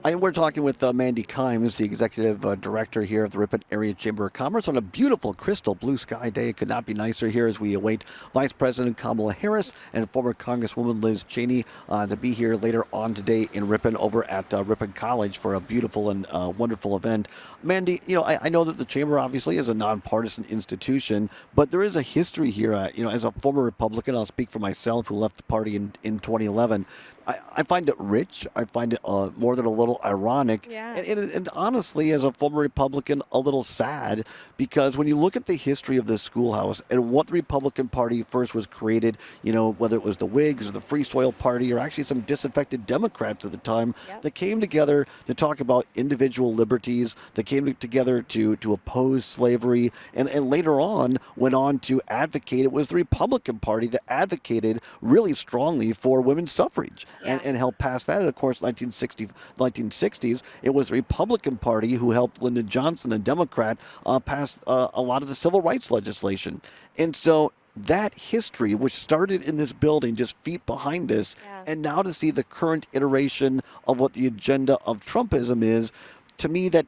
And we're talking with Mandy Kimes, the executive director here of the Ripon Area Chamber of Commerce, on a beautiful crystal blue sky day. It could not be nicer here as we await Vice President Kamala Harris and former Congresswoman Liz Cheney to be here later on today in Ripon over at Ripon College for a beautiful and wonderful event. Mandy, I know that the Chamber obviously is a nonpartisan institution, but there is a history here. As a former Republican, I'll speak for myself, who left the party in 2011. I find it rich. I find it more than a little ironic. Yeah. And honestly, as a former Republican, a little sad, because when you look at the history of this schoolhouse and what the Republican Party first was created, whether it was the Whigs or the Free Soil Party or actually some disaffected Democrats at the time, Yep. that came together to talk about individual liberties, that came together to oppose slavery, and later on went on to advocate. It was the Republican Party that advocated really strongly for women's suffrage. Yeah. And helped pass that. And of course, 1960s, it was the Republican Party who helped Lyndon Johnson, a Democrat, pass a lot of the civil rights legislation. And so that history, which started in this building, just feet behind us, Yeah. and now to see the current iteration of what the agenda of Trumpism is, to me, that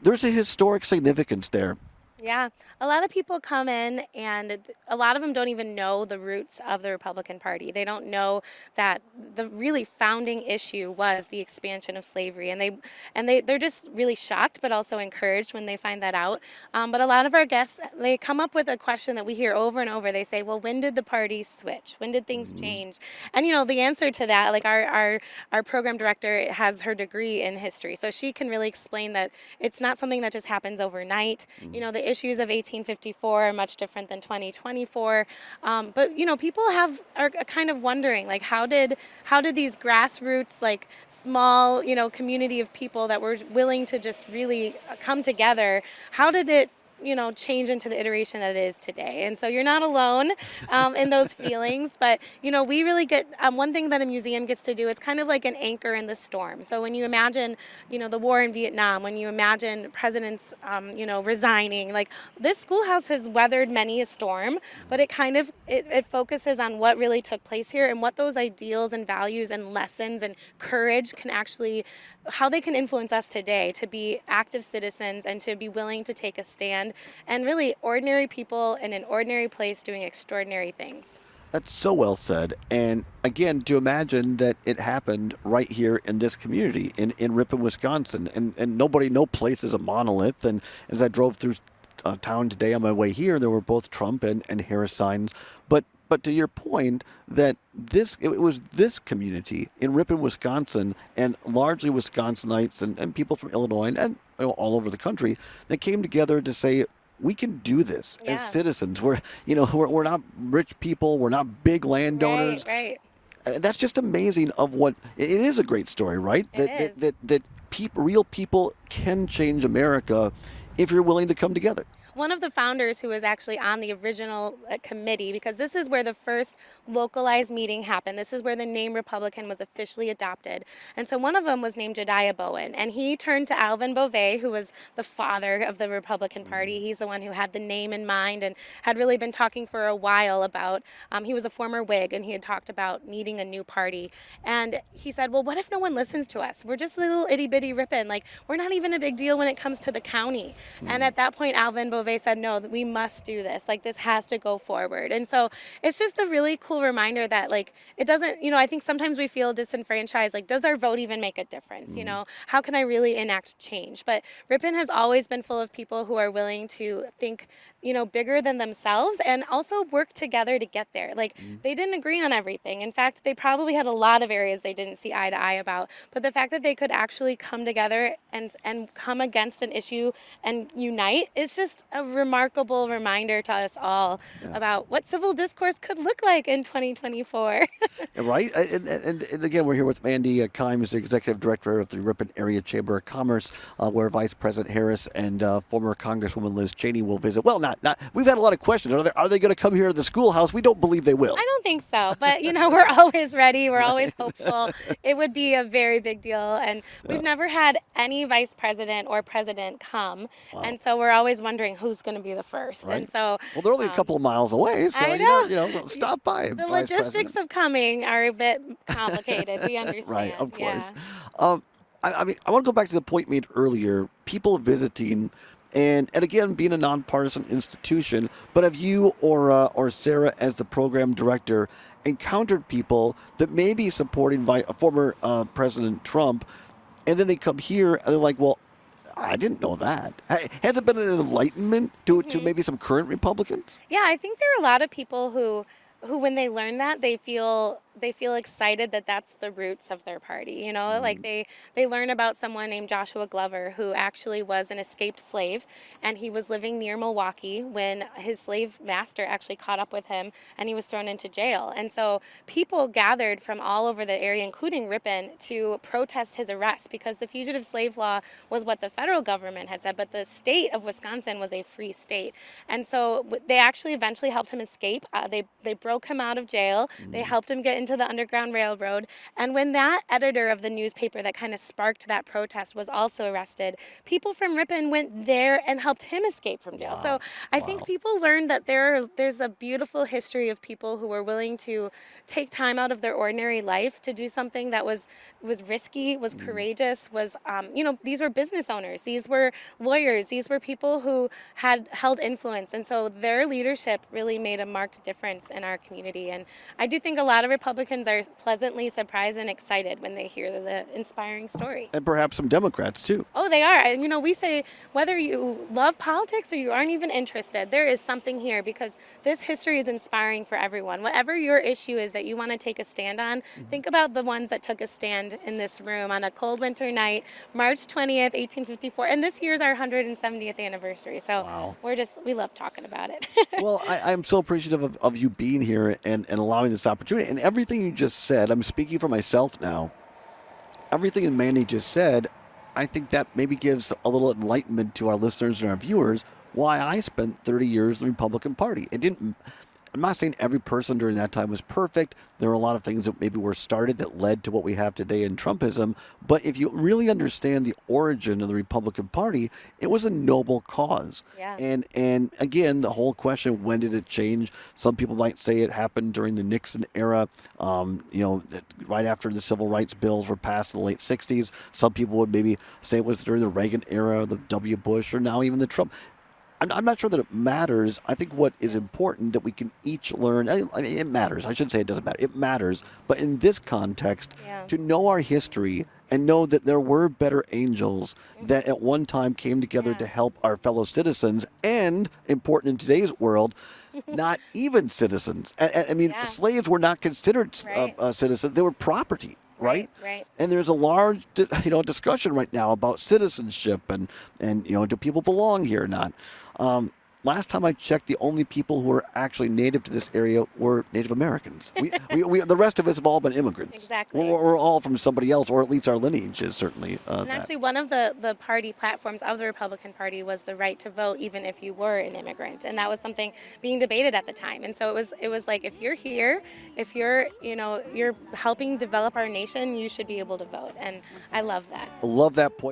there's a historic significance there. Yeah, a lot of people come in and a lot of them don't even know the roots of the Republican Party. They don't know that the really founding issue was the expansion of slavery, and they're just really shocked, but also encouraged when they find that out. But a lot of our guests, they come up with a question that we hear over and over. They say, "Well, when did the party switch? When did things change?" And the answer to that, like our program director has her degree in history, so she can really explain that it's not something that just happens overnight. The issues of 1854 are much different than 2024. But people are kind of wondering, like, how did these grassroots, like small, community of people that were willing to just really come together, how did it change into the iteration that it is today? And so you're not alone in those feelings, but we really get one thing that a museum gets to do. It's kind of like an anchor in the storm. So when you imagine the war in Vietnam, when you imagine presidents resigning, like, this schoolhouse has weathered many a storm, but it focuses on what really took place here and what those ideals and values and lessons and courage can actually, how they can influence us today to be active citizens and to be willing to take a stand, and really ordinary people in an ordinary place doing extraordinary things. That's so well said. And again, to imagine that it happened right here in this community in Ripon, Wisconsin, and no place is a monolith. And as I drove through town today on my way here, there were both Trump and Harris signs. But to your point, that it was this community in Ripon, Wisconsin, and largely Wisconsinites and people from Illinois and all over the country that came together to say, we can do this as citizens. We're not rich people. We're not big landowners. Right. That's just amazing. Of what it is, a great story, right? That real people can change America if you're willing to come together. One of the founders who was actually on the original committee, because this is where the first localized meeting happened. This is where the name Republican was officially adopted. And so one of them was named Jediah Bowen, and he turned to Alvin Beauvais, who was the father of the Republican Party. He's the one who had the name in mind and had really been talking for a while about, he was a former Whig, and he had talked about needing a new party. And he said, well, what if no one listens to us? We're just little itty bitty Ripon. Like, we're not even a big deal when it comes to the county. And at that point, Alvin Beauvais said, no, we must do this. Like, this has to go forward. And so it's just a really cool reminder that, like, it doesn't, I think sometimes we feel disenfranchised. Like, does our vote even make a difference? How can I really enact change? But Ripon has always been full of people who are willing to think, bigger than themselves and also work together to get there. Like, they didn't agree on everything. In fact, they probably had a lot of areas they didn't see eye to eye about. But the fact that they could actually come together and come against an issue and unite is just a remarkable reminder to us all about what civil discourse could look like in 2024. Right. And again, we're here with Mandy Kimes, the Executive Director of the Ripon Area Chamber of Commerce, where Vice President Harris and former Congresswoman Liz Cheney will visit. Well, not. We've had a lot of questions. Are they going to come here to the schoolhouse? We don't believe they will. I don't think so. But, we're always ready. We're always hopeful. It would be a very big deal. And we've never had any vice president or president come. Wow. And so we're always wondering who's going to be the first. Right. And so Well, they're only a couple of miles away, so I know stop by, the Vice logistics President. of coming are a bit complicated. We Right, understand. of course. Yeah. Um, I mean, I want to go back to the point made earlier. People visiting, and again, being a nonpartisan institution. But have you or Sarah, as the program director, encountered people that may be supporting former President Trump, and then they come here and they're like, "Well, I didn't know that." Has it been an enlightenment to hmm maybe some current Republicans? Yeah, I think there are a lot of people who when they learn that they feel excited that that's the roots of their party. Like Mm, they learn about someone named Joshua Glover who actually was an escaped slave, and he was living near Milwaukee when his slave master actually caught up with him and he was thrown into jail. And so people gathered from all over the area, including Ripon, to protest his arrest because the fugitive slave law was what the federal government had said, but the state of Wisconsin was a free state. And so they actually eventually helped him escape. They broke him out of jail. They mm. helped him get into the Underground Railroad. And when that editor of the newspaper that kind of sparked that protest was also arrested, people from Ripon went there and helped him escape from jail. So Wow, I think wow. people learned that there's a beautiful history of people who were willing to take time out of their ordinary life to do something that was risky, was Mm. courageous, was these were business owners, these were lawyers, these were people who had held influence, and so their leadership really made a marked difference in our community. And I do think a lot of Republicans are pleasantly surprised and excited when they hear the inspiring story. And perhaps some Democrats too. Oh, they are. And we say whether you love politics or you aren't even interested, there is something here because this history is inspiring for everyone. Whatever your issue is that you want to take a stand on, Mhm. think about the ones that took a stand in this room on a cold winter night, March 20th, 1854. And this year's our 170th anniversary. So Wow. we love talking about it. Well, I'm so appreciative of you being here and allowing this opportunity. And everything you just said, I'm speaking for myself now. Everything that Mandy just said, I think that maybe gives a little enlightenment to our listeners and our viewers why I spent 30 years in the Republican Party. It didn't. I'm not saying every person during that time was perfect. There were a lot of things that maybe were started that led to what we have today in Trumpism. But if you really understand the origin of the Republican Party, it was a noble cause. Yeah. And again, the whole question, when did it change? Some people might say it happened during the Nixon era, right after the civil rights bills were passed in the late 60s. Some people would maybe say it was during the Reagan era, the W. Bush, or now even the Trump. I'm not sure that it matters. I think what is important that we can each learn, I mean, it matters. I shouldn't say it doesn't matter. It matters. But in this context, Yeah. to know our history and know that there were better angels that Mhm. at one time came together Yeah. to help our fellow citizens, and important in today's world, not even citizens. I mean, Yeah. slaves were not considered Right. citizens. They were property. Right, Right. Right. and there's a large, discussion right now about citizenship and do people belong here or not? Last time I checked, the only people who were actually native to this area were Native Americans. The rest of us have all been immigrants. Exactly. We're all from somebody else, or at least our lineage is certainly And that. actually, one of the party platforms of the Republican Party was the right to vote, even if you were an immigrant, and that was something being debated at the time. And so it was like, if you're here, if you're helping develop our nation, you should be able to vote. And I love that. I love that point.